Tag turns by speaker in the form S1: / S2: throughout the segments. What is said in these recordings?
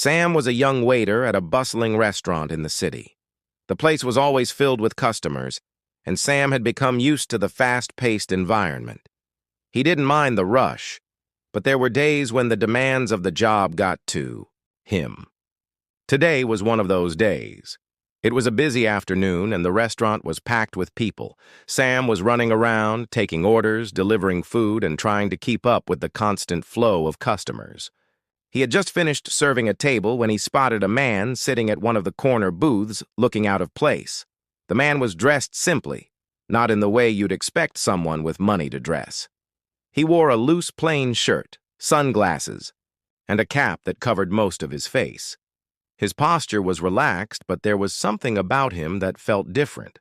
S1: Sam was a young waiter at a bustling restaurant in the city. The place was always filled with customers, and Sam had become used to the fast-paced environment. He didn't mind the rush, but there were days when the demands of the job got to him. Today was one of those days. It was a busy afternoon, and the restaurant was packed with people. Sam was running around, taking orders, delivering food, and trying to keep up with the constant flow of customers. He had just finished serving a table when he spotted a man sitting at one of the corner booths looking out of place. The man was dressed simply, not in the way you'd expect someone with money to dress. He wore a loose plain shirt, sunglasses, and a cap that covered most of his face. His posture was relaxed, but there was something about him that felt different.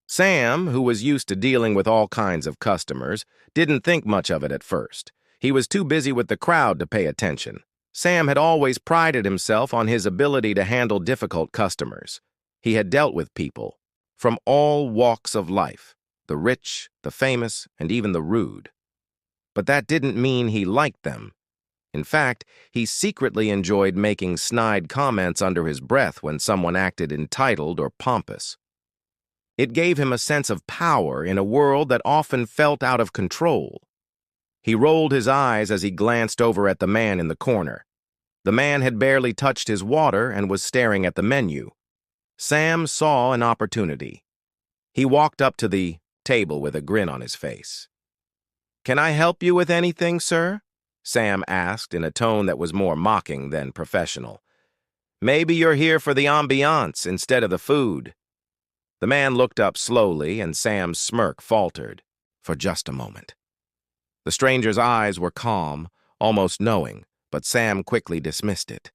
S1: Sam, who was used to dealing with all kinds of customers, didn't think much of it at first. He was too busy with the crowd to pay attention. Sam had always prided himself on his ability to handle difficult customers. He had dealt with people from all walks of life, the rich, the famous, and even the rude. But that didn't mean he liked them. In fact, he secretly enjoyed making snide comments under his breath when someone acted entitled or pompous. It gave him a sense of power in a world that often felt out of control. He rolled his eyes as he glanced over at the man in the corner. The man had barely touched his water and was staring at the menu. Sam saw an opportunity. He walked up to the table with a grin on his face. "Can I help you with anything, sir?" Sam asked in a tone that was more mocking than professional. "Maybe you're here for the ambiance instead of the food." The man looked up slowly, and Sam's smirk faltered for just a moment. The stranger's eyes were calm, almost knowing, but Sam quickly dismissed it.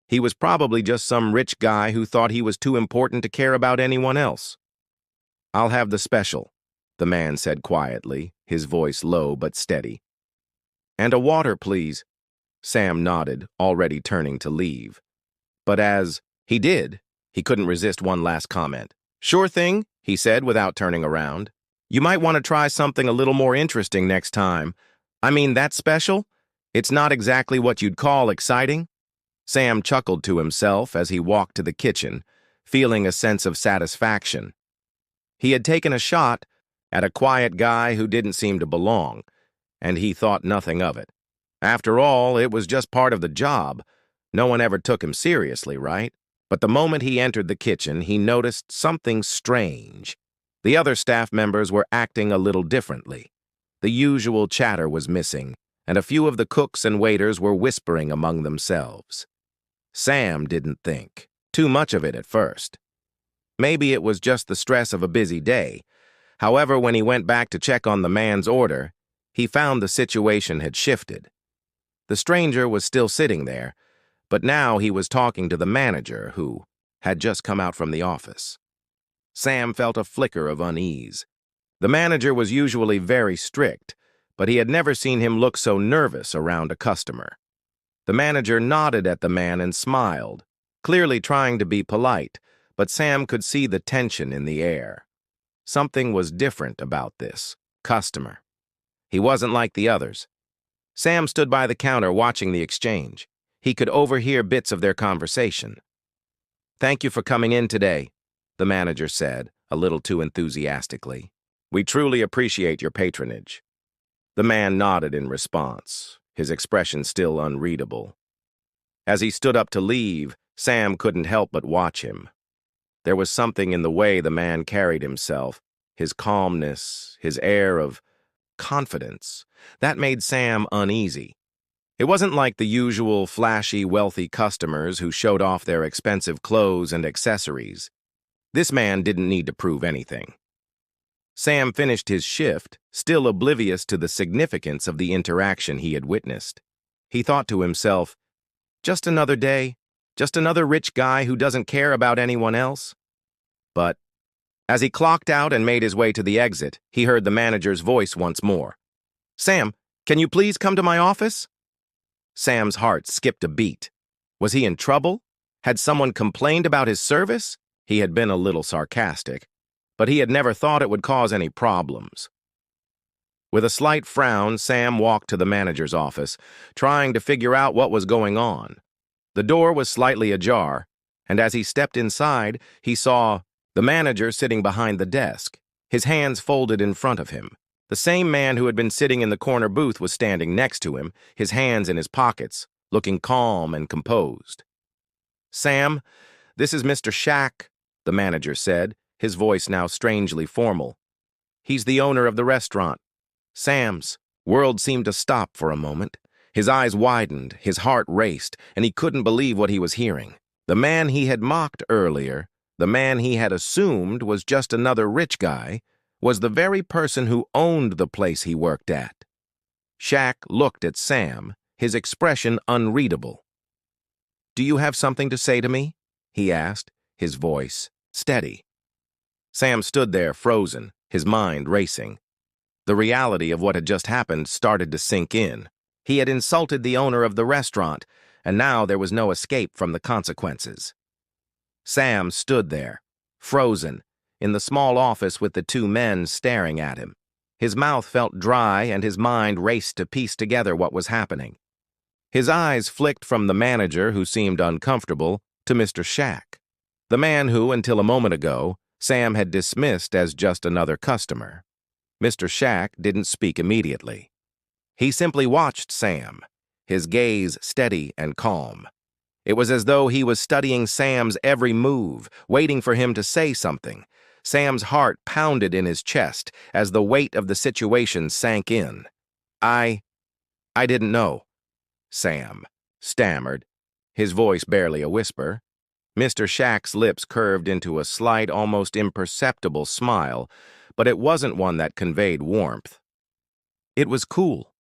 S1: He was probably just some rich guy who thought he was too important to care about anyone else. "I'll have the special," the man said quietly, his voice low but steady. "And a water, please." Sam nodded, already turning to leave. But as he did, he couldn't resist one last comment. "Sure thing," he said without turning around. "You might want to try something a little more interesting next time. I mean, that special? It's not exactly what you'd call exciting." Sam chuckled to himself as he walked to the kitchen, feeling a sense of satisfaction. He had taken a shot at a quiet guy who didn't seem to belong, and he thought nothing of it. After all, it was just part of the job. No one ever took him seriously, right? But the moment he entered the kitchen, he noticed something strange. The other staff members were acting a little differently. The usual chatter was missing, and a few of the cooks and waiters were whispering among themselves. Sam didn't think too much of it at first. Maybe it was just the stress of a busy day. However, when he went back to check on the man's order, he found the situation had shifted. The stranger was still sitting there, but now he was talking to the manager, who had just come out from the office. Sam felt a flicker of unease. The manager was usually very strict, but he had never seen him look so nervous around a customer. The manager nodded at the man and smiled, clearly trying to be polite, but Sam could see the tension in the air. Something was different about this customer. He wasn't like the others. Sam stood by the counter watching the exchange. He could overhear bits of their conversation. "Thank you for coming in today," the manager said, a little too enthusiastically. "We truly appreciate your patronage." The man nodded in response, his expression still unreadable. As he stood up to leave, Sam couldn't help but watch him. There was something in the way the man carried himself, his calmness, his air of confidence, that made Sam uneasy. It wasn't like the usual flashy, wealthy customers who showed off their expensive clothes and accessories. This man didn't need to prove anything. Sam finished his shift, still oblivious to the significance of the interaction he had witnessed. He thought to himself, just another day, just another rich guy who doesn't care about anyone else. But as he clocked out and made his way to the exit, he heard the manager's voice once more. "Sam, can you please come to my office?" Sam's heart skipped a beat. Was he in trouble? Had someone complained about his service? He had been a little sarcastic, but he had never thought it would cause any problems. With a slight frown, Sam walked to the manager's office, trying to figure out what was going on. The door was slightly ajar, and as he stepped inside, he saw the manager sitting behind the desk, his hands folded in front of him. The same man who had been sitting in the corner booth was standing next to him, his hands in his pockets, looking calm and composed. "Sam, this is Mr. Shaq," the manager said, his voice now strangely formal. "He's the owner of the restaurant." Sam's world seemed to stop for a moment. His eyes widened, his heart raced, and he couldn't believe what he was hearing. The man he had mocked earlier, the man he had assumed was just another rich guy, was the very person who owned the place he worked at. Shaq looked at Sam, his expression unreadable. "Do you have something to say to me?" he asked, his voice steady. Sam stood there frozen, his mind racing. The reality of what had just happened started to sink in. He had insulted the owner of the restaurant, and now there was no escape from the consequences. Sam stood there, frozen, in the small office with the two men staring at him. His mouth felt dry and his mind raced to piece together what was happening. His eyes flicked from the manager, who seemed uncomfortable, to Mr. Shaq, the man who, until a moment ago, Sam had dismissed as just another customer. Mr. Shaq didn't speak immediately. He simply watched Sam, his gaze steady and calm. It was as though he was studying Sam's every move, waiting for him to say something. Sam's heart pounded in his chest as the weight of the situation sank in. I didn't know," Sam stammered, his voice barely a whisper. Mr. Shaq's lips curved into a slight, almost imperceptible smile, but it wasn't one that conveyed warmth. It was cool,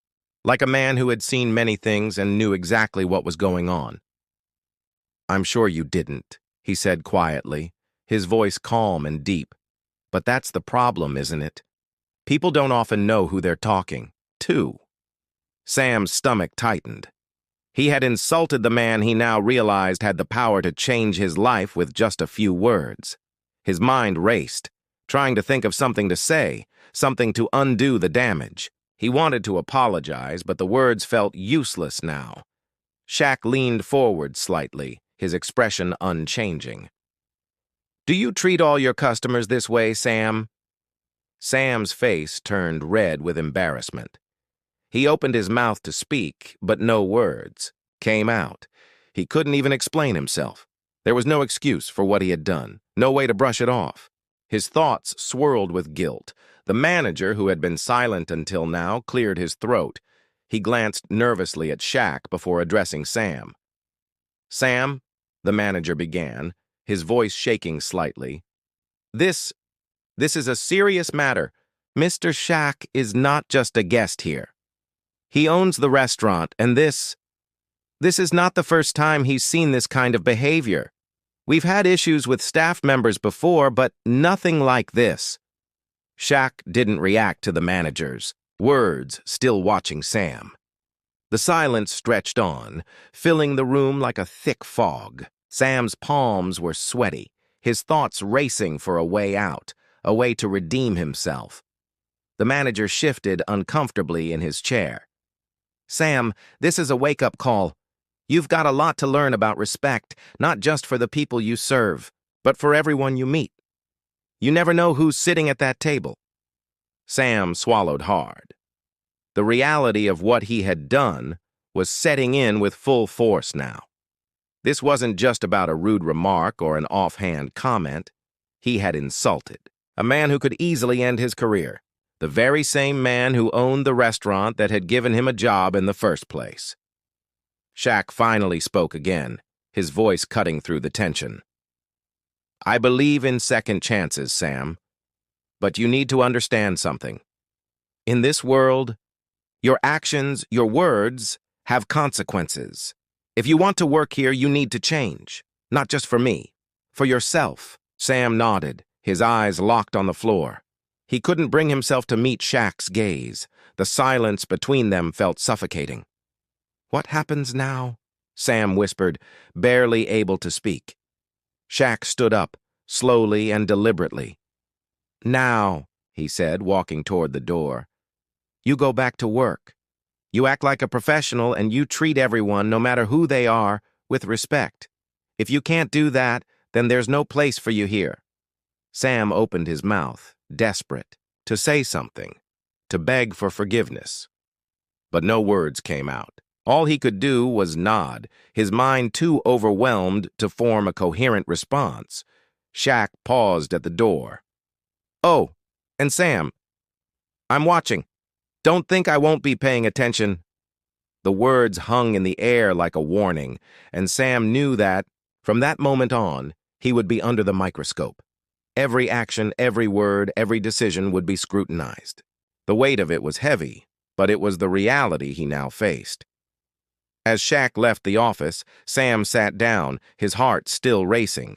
S1: like a man who had seen many things and knew exactly what was going on. "I'm sure you didn't," he said quietly, his voice calm and deep. "But that's the problem, isn't it? People don't often know who they're talking to." Sam's stomach tightened. He had insulted the man he now realized had the power to change his life with just a few words. His mind raced, trying to think of something to say, something to undo the damage. He wanted to apologize, but the words felt useless now. Shaq leaned forward slightly, his expression unchanging. "Do you treat all your customers this way, Sam?" Sam's face turned red with embarrassment. He opened his mouth to speak, but no words came out. He couldn't even explain himself. There was no excuse for what he had done, no way to brush it off. His thoughts swirled with guilt. The manager, who had been silent until now, cleared his throat. He glanced nervously at Shaq before addressing Sam. "Sam," the manager began, his voice shaking slightly. This is a serious matter. Mr. Shaq is not just a guest here. He owns the restaurant, and this is not the first time he's seen this kind of behavior. We've had issues with staff members before, but nothing like this." Shaq didn't react to the manager's words, still watching Sam. The silence stretched on, filling the room like a thick fog. Sam's palms were sweaty, his thoughts racing for a way out, a way to redeem himself. The manager shifted uncomfortably in his chair. "Sam, this is a wake-up call. You've got a lot to learn about respect, not just for the people you serve, but for everyone you meet. You never know who's sitting at that table." Sam swallowed hard. The reality of what he had done was setting in with full force now. This wasn't just about a rude remark or an offhand comment. He had insulted a man who could easily end his career, the very same man who owned the restaurant that had given him a job in the first place. Shaq finally spoke again, his voice cutting through the tension. "I believe in second chances, Sam. But you need to understand something. In this world, your actions, your words, have consequences. If you want to work here, you need to change. Not just for me, for yourself." Sam nodded, his eyes locked on the floor. He couldn't bring himself to meet Shaq's gaze. The silence between them felt suffocating. "What happens now?" Sam whispered, barely able to speak. Shaq stood up, slowly and deliberately. "Now," he said, walking toward the door, "you go back to work. You act like a professional and you treat everyone, no matter who they are, with respect. If you can't do that, then there's no place for you here." Sam opened his mouth, desperate, to say something, to beg for forgiveness. But no words came out. All he could do was nod, his mind too overwhelmed to form a coherent response. Shaq paused at the door. "Oh, and Sam, I'm watching. Don't think I won't be paying attention." The words hung in the air like a warning, and Sam knew that, from that moment on, he would be under the microscope. Every action, every word, every decision would be scrutinized. The weight of it was heavy, but it was the reality he now faced. As Shaq left the office, Sam sat down, his heart still racing.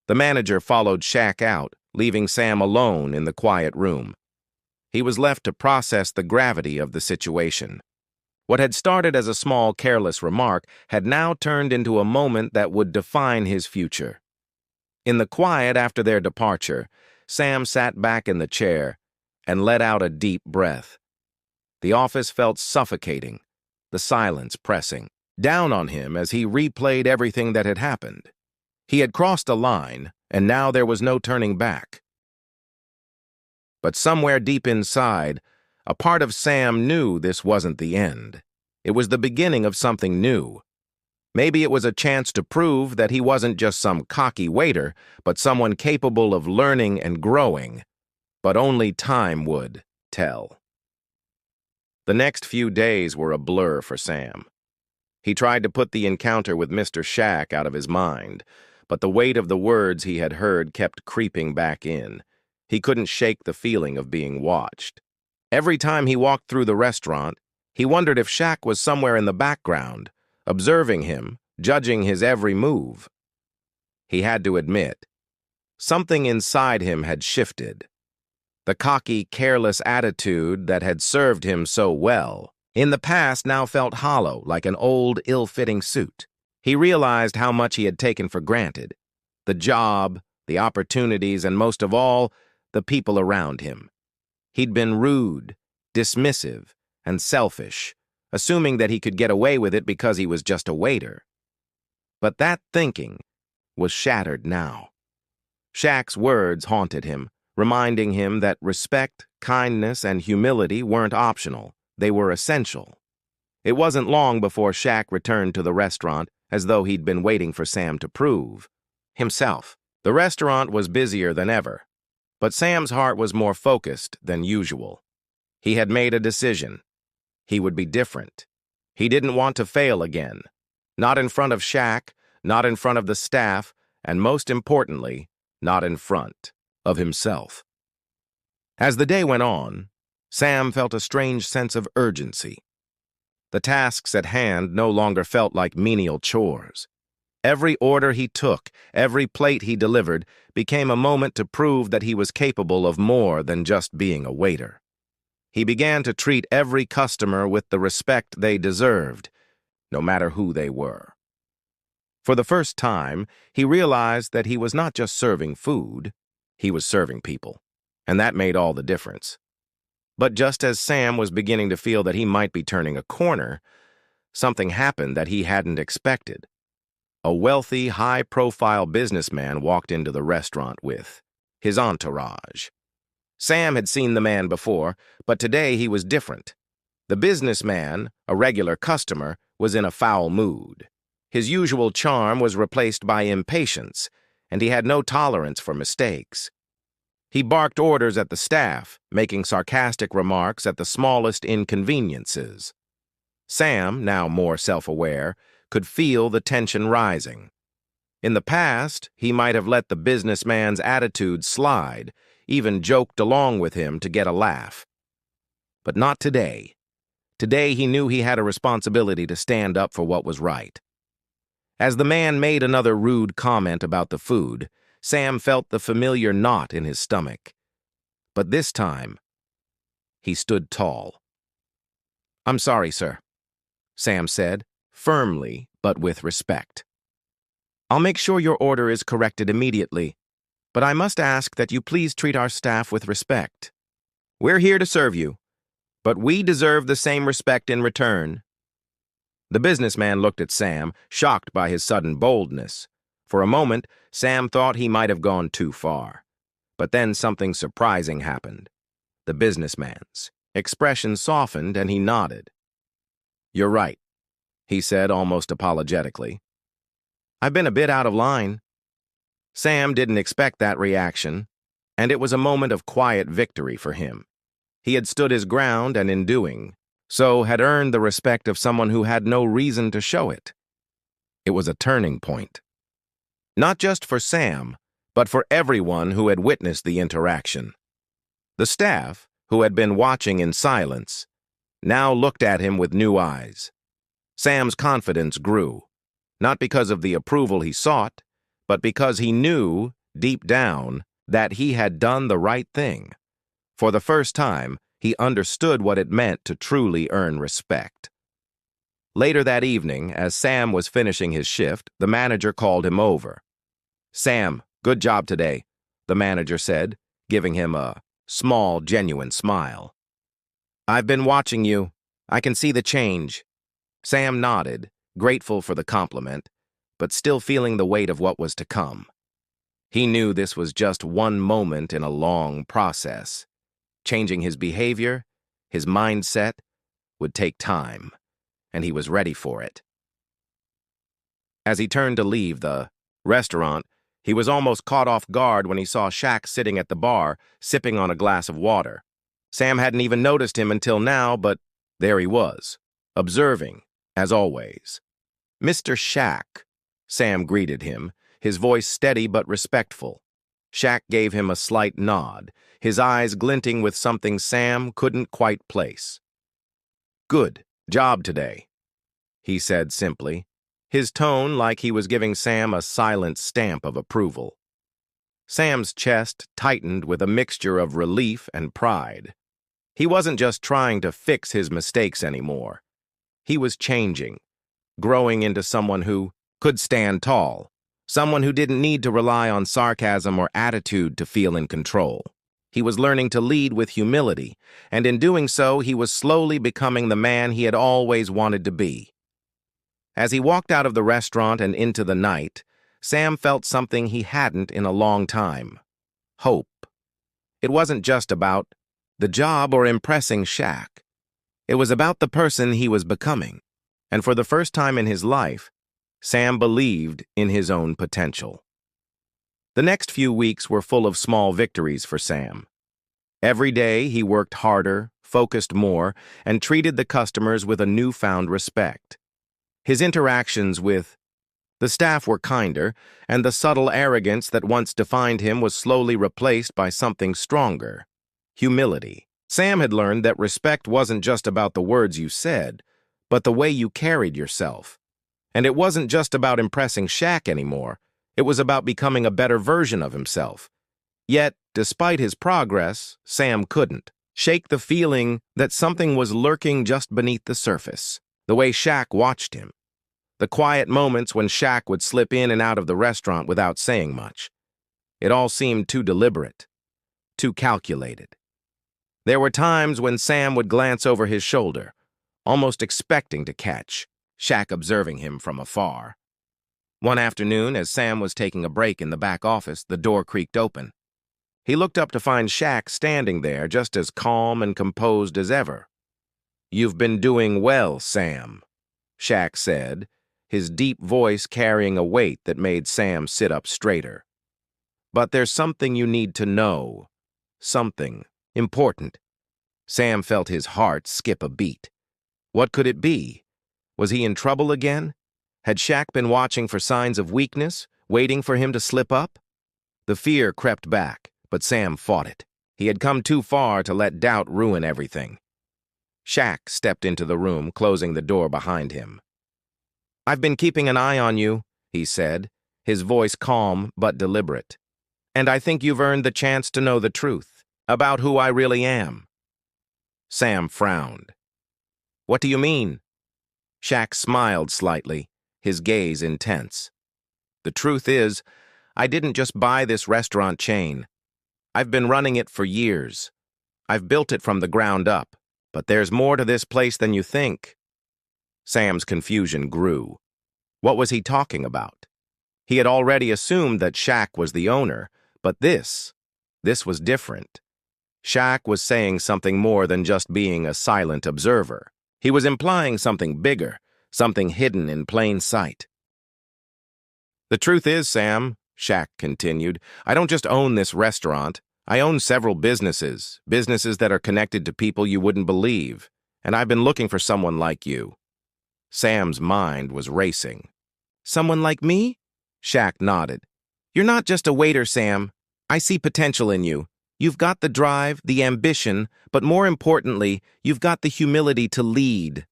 S1: The manager followed Shaq out, leaving Sam alone in the quiet room. He was left to process the gravity of the situation. What had started as a small, careless remark had now turned into a moment that would define his future. In the quiet after their departure, Sam sat back in the chair and let out a deep breath. The office felt suffocating, the silence pressing down on him as he replayed everything that had happened. He had crossed a line, and now there was no turning back. But somewhere deep inside, a part of Sam knew this wasn't the end. It was the beginning of something new. Maybe it was a chance to prove that he wasn't just some cocky waiter, but someone capable of learning and growing. But only time would tell. The next few days were a blur for Sam. He tried to put the encounter with Mr. Shaq out of his mind, but the weight of the words he had heard kept creeping back in. He couldn't shake the feeling of being watched. Every time he walked through the restaurant, he wondered if Shaq was somewhere in the background, observing him, judging his every move. He had to admit, something inside him had shifted. The cocky, careless attitude that had served him so well in the past now felt hollow, like an old, ill-fitting suit. He realized how much he had taken for granted. The job, the opportunities, and most of all, the people around him. He'd been rude, dismissive, and selfish, assuming that he could get away with it because he was just a waiter. But that thinking was shattered now. Shaq's words haunted him, reminding him that respect, kindness, and humility weren't optional. They were essential. It wasn't long before Shaq returned to the restaurant, as though he'd been waiting for Sam to prove himself. The restaurant was busier than ever, but Sam's heart was more focused than usual. He had made a decision. He would be different. He didn't want to fail again. Not in front of Shaq, not in front of the staff, and most importantly, not in front of himself. As the day went on, Sam felt a strange sense of urgency. The tasks at hand no longer felt like menial chores. Every order he took, every plate he delivered, became a moment to prove that he was capable of more than just being a waiter. He began to treat every customer with the respect they deserved, no matter who they were. For the first time, he realized that he was not just serving food, he was serving people, and that made all the difference. But just as Sam was beginning to feel that he might be turning a corner, something happened that he hadn't expected. A wealthy, high-profile businessman walked into the restaurant with his entourage. Sam had seen the man before, but today he was different. The businessman, a regular customer, was in a foul mood. His usual charm was replaced by impatience, and he had no tolerance for mistakes. He barked orders at the staff, making sarcastic remarks at the smallest inconveniences. Sam, now more self-aware, could feel the tension rising. In the past, he might have let the businessman's attitude slide, even joked along with him to get a laugh. But not today. Today he knew he had a responsibility to stand up for what was right. As the man made another rude comment about the food, Sam felt the familiar knot in his stomach. But this time, he stood tall. "I'm sorry, sir," Sam said, firmly but with respect. "I'll make sure your order is corrected immediately, but I must ask that you please treat our staff with respect. We're here to serve you, but we deserve the same respect in return." The businessman looked at Sam, shocked by his sudden boldness. For a moment, Sam thought he might have gone too far. But then something surprising happened. The businessman's expression softened and he nodded. "You're right," he said almost apologetically. "I've been a bit out of line." Sam didn't expect that reaction, and it was a moment of quiet victory for him. He had stood his ground and in doing so had earned the respect of someone who had no reason to show it. It was a turning point. Not just for Sam, but for everyone who had witnessed the interaction. The staff, who had been watching in silence, now looked at him with new eyes. Sam's confidence grew, not because of the approval he sought, but because he knew, deep down, that he had done the right thing. For the first time, he understood what it meant to truly earn respect. Later that evening, as Sam was finishing his shift, the manager called him over. "Sam, good job today," the manager said, giving him a small, genuine smile. "I've been watching you. I can see the change." Sam nodded, grateful for the compliment, but still feeling the weight of what was to come. He knew this was just one moment in a long process. Changing his behavior, his mindset, would take time, and he was ready for it. As he turned to leave the restaurant, he was almost caught off guard when he saw Shaq sitting at the bar, sipping on a glass of water. Sam hadn't even noticed him until now, but there he was, observing, as always. "Mr. Shaq," Sam greeted him, his voice steady but respectful. Shaq gave him a slight nod, his eyes glinting with something Sam couldn't quite place. "Good job today," he said simply, his tone like he was giving Sam a silent stamp of approval. Sam's chest tightened with a mixture of relief and pride. He wasn't just trying to fix his mistakes anymore. He was changing, growing into someone who could stand tall, someone who didn't need to rely on sarcasm or attitude to feel in control. He was learning to lead with humility, and in doing so, he was slowly becoming the man he had always wanted to be. As he walked out of the restaurant and into the night, Sam felt something he hadn't in a long time: hope. It wasn't just about the job or impressing Shaq. It was about the person he was becoming, and for the first time in his life, Sam believed in his own potential. The next few weeks were full of small victories for Sam. Every day he worked harder, focused more, and treated the customers with a newfound respect. His interactions with the staff were kinder, and the subtle arrogance that once defined him was slowly replaced by something stronger: humility. Sam had learned that respect wasn't just about the words you said, but the way you carried yourself. And it wasn't just about impressing Shaq anymore. It was about becoming a better version of himself. Yet, despite his progress, Sam couldn't shake the feeling that something was lurking just beneath the surface. The way Shaq watched him. The quiet moments when Shaq would slip in and out of the restaurant without saying much. It all seemed too deliberate, too calculated. There were times when Sam would glance over his shoulder, almost expecting to catch Shaq observing him from afar. One afternoon, as Sam was taking a break in the back office, the door creaked open. He looked up to find Shaq standing there, just as calm and composed as ever. "You've been doing well, Sam," Shaq said, his deep voice carrying a weight that made Sam sit up straighter. "But there's something you need to know. Something important." Sam felt his heart skip a beat. What could it be? Was he in trouble again? Had Shaq been watching for signs of weakness, waiting for him to slip up? The fear crept back, but Sam fought it. He had come too far to let doubt ruin everything. Shaq stepped into the room, closing the door behind him. "I've been keeping an eye on you," he said, his voice calm but deliberate. "And I think you've earned the chance to know the truth about who I really am." Sam frowned. "What do you mean?" Shaq smiled slightly, his gaze intense. "The truth is, I didn't just buy this restaurant chain. I've been running it for years. I've built it from the ground up, but there's more to this place than you think." Sam's confusion grew. What was he talking about? He had already assumed that Shaq was the owner, but this was different. Shaq was saying something more than just being a silent observer. He was implying something bigger, something hidden in plain sight. "The truth is, Sam," Shaq continued, "I don't just own this restaurant. I own several businesses that are connected to people you wouldn't believe, and I've been looking for someone like you." Sam's mind was racing. "Someone like me?" Shaq nodded. "You're not just a waiter, Sam. I see potential in you. You've got the drive, the ambition, but more importantly, you've got the humility to lead.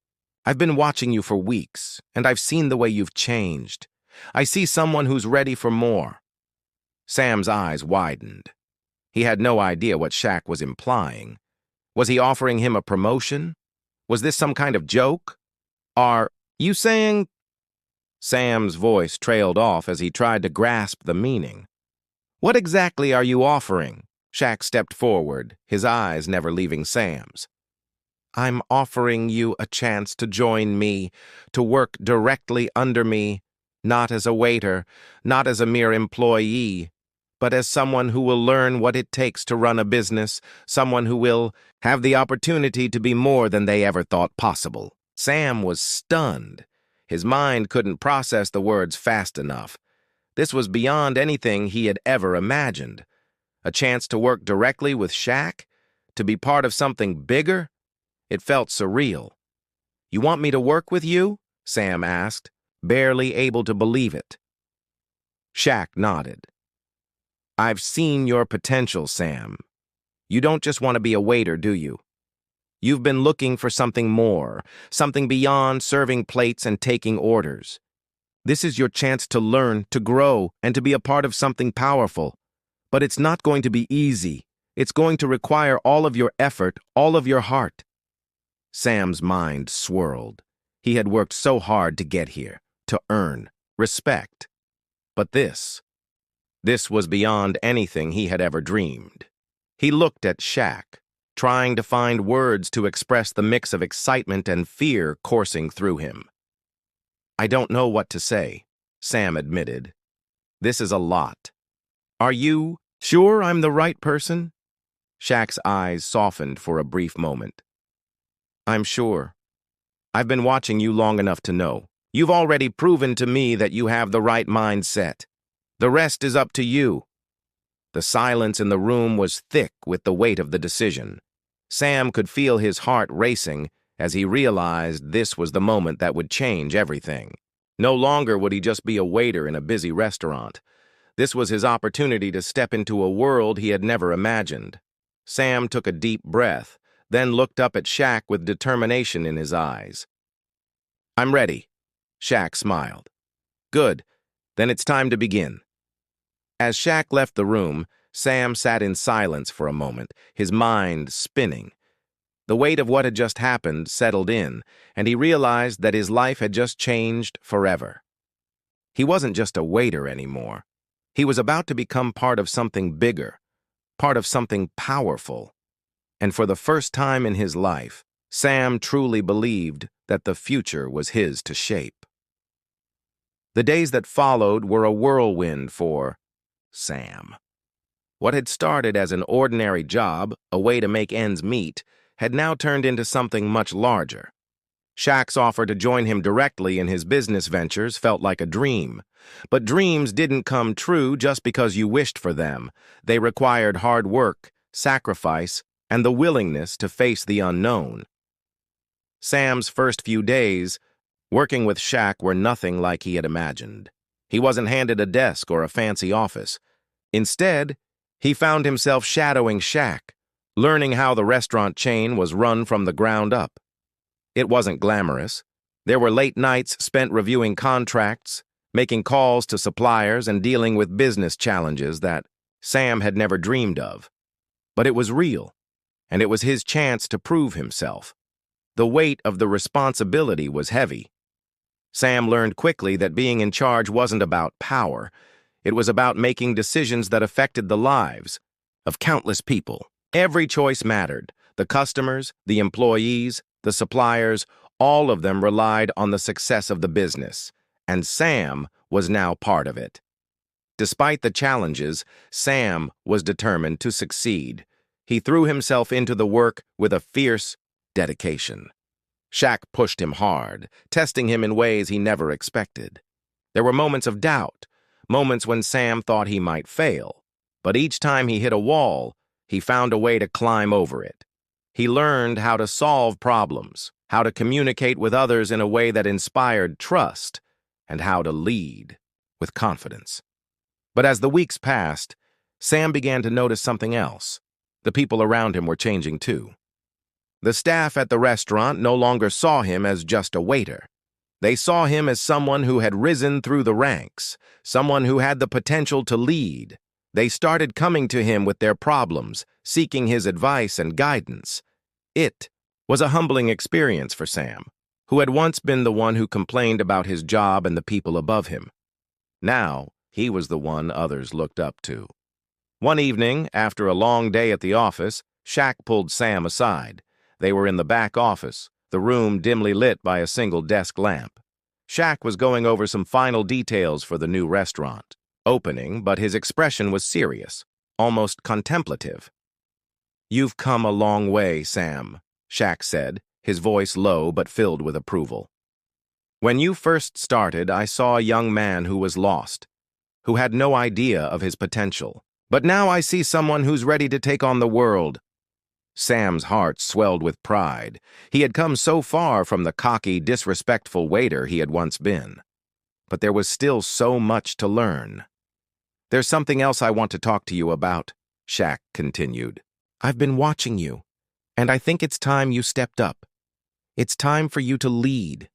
S1: I've been watching you for weeks, and I've seen the way you've changed. I see someone who's ready for more." Sam's eyes widened. He had no idea what Shaq was implying. Was he offering him a promotion? Was this some kind of joke? "Are you saying—" Sam's voice trailed off as he tried to grasp the meaning. "What exactly are you offering?" Shaq stepped forward, his eyes never leaving Sam's. "I'm offering you a chance to join me, to work directly under me, not as a waiter, not as a mere employee, but as someone who will learn what it takes to run a business, someone who will have the opportunity to be more than they ever thought possible." Sam was stunned. His mind couldn't process the words fast enough. This was beyond anything he had ever imagined. A chance to work directly with Shaq? To be part of something bigger? It felt surreal. "You want me to work with you?" Sam asked, barely able to believe it. Shaq nodded. "I've seen your potential, Sam. You don't just want to be a waiter, do you? You've been looking for something more, something beyond serving plates and taking orders. This is your chance to learn, to grow, and to be a part of something powerful. But it's not going to be easy. It's going to require all of your effort, all of your heart." Sam's mind swirled. He had worked so hard to get here, to earn respect. But this was beyond anything he had ever dreamed. He looked at Shaq, trying to find words to express the mix of excitement and fear coursing through him. "I don't know what to say," Sam admitted. "This is a lot. Are you sure I'm the right person?" Shaq's eyes softened for a brief moment. "I'm sure. I've been watching you long enough to know. You've already proven to me that you have the right mindset. The rest is up to you." The silence in the room was thick with the weight of the decision. Sam could feel his heart racing as he realized this was the moment that would change everything. No longer would he just be a waiter in a busy restaurant. This was his opportunity to step into a world he had never imagined. Sam took a deep breath, then looked up at Shaq with determination in his eyes. "I'm ready," Shaq smiled. "Good. Then it's time to begin." As Shaq left the room, Sam sat in silence for a moment, his mind spinning. The weight of what had just happened settled in, and he realized that his life had just changed forever. He wasn't just a waiter anymore. He was about to become part of something bigger, part of something powerful. And for the first time in his life, Sam truly believed that the future was his to shape. The days that followed were a whirlwind for Sam. What had started as an ordinary job, a way to make ends meet, had now turned into something much larger. Shaq's offer to join him directly in his business ventures felt like a dream. But dreams didn't come true just because you wished for them. They required hard work, sacrifice, and the willingness to face the unknown. Sam's first few days working with Shaq were nothing like he had imagined. He wasn't handed a desk or a fancy office. Instead, he found himself shadowing Shaq, learning how the restaurant chain was run from the ground up. It wasn't glamorous. There were late nights spent reviewing contracts, making calls to suppliers, and dealing with business challenges that Sam had never dreamed of. But it was real, and it was his chance to prove himself. The weight of the responsibility was heavy. Sam learned quickly that being in charge wasn't about power. It was about making decisions that affected the lives of countless people. Every choice mattered. The customers, the employees, the suppliers, All of them relied on the success of the business, and Sam was now part of it. Despite the challenges, Sam was determined to succeed. He threw himself into the work with a fierce dedication. Shaq pushed him hard, testing him in ways he never expected. There were moments of doubt, moments when Sam thought he might fail. But each time he hit a wall, he found a way to climb over it. He learned how to solve problems, how to communicate with others in a way that inspired trust, and how to lead with confidence. But as the weeks passed, Sam began to notice something else. The people around him were changing too. The staff at the restaurant no longer saw him as just a waiter. They saw him as someone who had risen through the ranks, someone who had the potential to lead. They started coming to him with their problems, seeking his advice and guidance. It was a humbling experience for Sam, who had once been the one who complained about his job and the people above him. Now, he was the one others looked up to. One evening, after a long day at the office, Shaq pulled Sam aside. They were in the back office, the room dimly lit by a single desk lamp. Shaq was going over some final details for the new restaurant opening, but his expression was serious, almost contemplative. "You've come a long way, Sam," Shaq said, his voice low but filled with approval. "When you first started, I saw a young man who was lost, who had no idea of his potential. But now I see someone who's ready to take on the world." Sam's heart swelled with pride. He had come so far from the cocky, disrespectful waiter he had once been. But there was still so much to learn. "There's something else I want to talk to you about," Shaq continued. "I've been watching you, and I think it's time you stepped up. It's time for you to lead.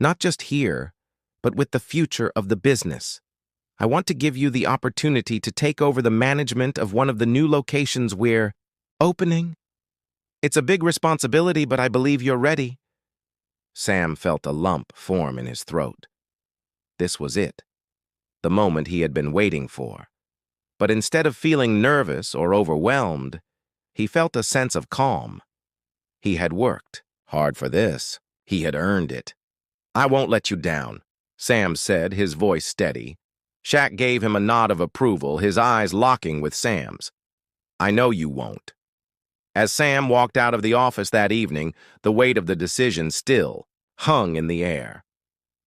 S1: Not just here, but with the future of the business. I want to give you the opportunity to take over the management of one of the new locations we're opening. It's a big responsibility, but I believe you're ready." Sam felt a lump form in his throat. This was it, the moment he had been waiting for. But instead of feeling nervous or overwhelmed, he felt a sense of calm. He had worked hard for this. He had earned it. "I won't let you down," Sam said, his voice steady. Shaq gave him a nod of approval, his eyes locking with Sam's. "I know you won't." As Sam walked out of the office that evening, the weight of the decision still hung in the air.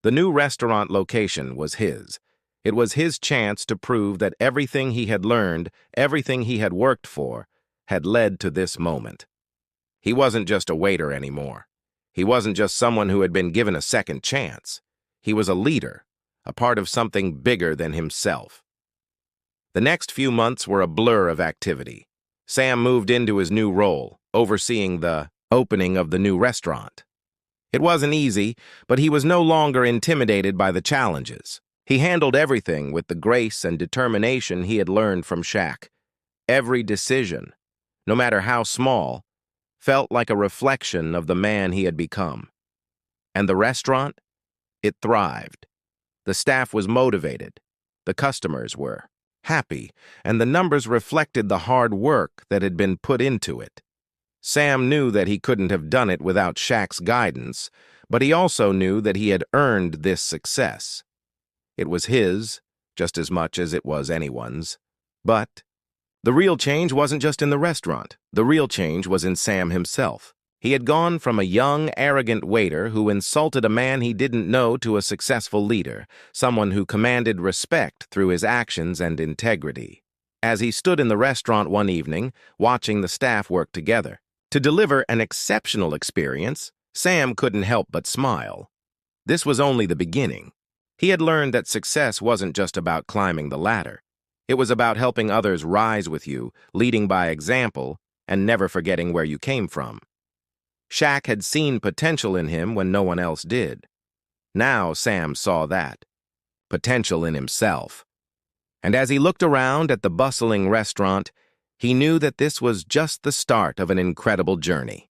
S1: The new restaurant location was his. It was his chance to prove that everything he had learned, everything he had worked for, had led to this moment. He wasn't just a waiter anymore. He wasn't just someone who had been given a second chance. He was a leader, a part of something bigger than himself. The next few months were a blur of activity. Sam moved into his new role, overseeing the opening of the new restaurant. It wasn't easy, but he was no longer intimidated by the challenges. He handled everything with the grace and determination he had learned from Shaq. Every decision, no matter how small, felt like a reflection of the man he had become. And the restaurant? It thrived. The staff was motivated. The customers were happy, and the numbers reflected the hard work that had been put into it. Sam knew that he couldn't have done it without Shaq's guidance, but he also knew that he had earned this success. It was his, just as much as it was anyone's. But the real change wasn't just in the restaurant. The real change was in Sam himself. He had gone from a young, arrogant waiter who insulted a man he didn't know to a successful leader, someone who commanded respect through his actions and integrity. As he stood in the restaurant one evening, watching the staff work together to deliver an exceptional experience, Sam couldn't help but smile. This was only the beginning. He had learned that success wasn't just about climbing the ladder. It was about helping others rise with you, leading by example, and never forgetting where you came from. Shaq had seen potential in him when no one else did. Now Sam saw that. Potential in himself. And as he looked around at the bustling restaurant, he knew that this was just the start of an incredible journey.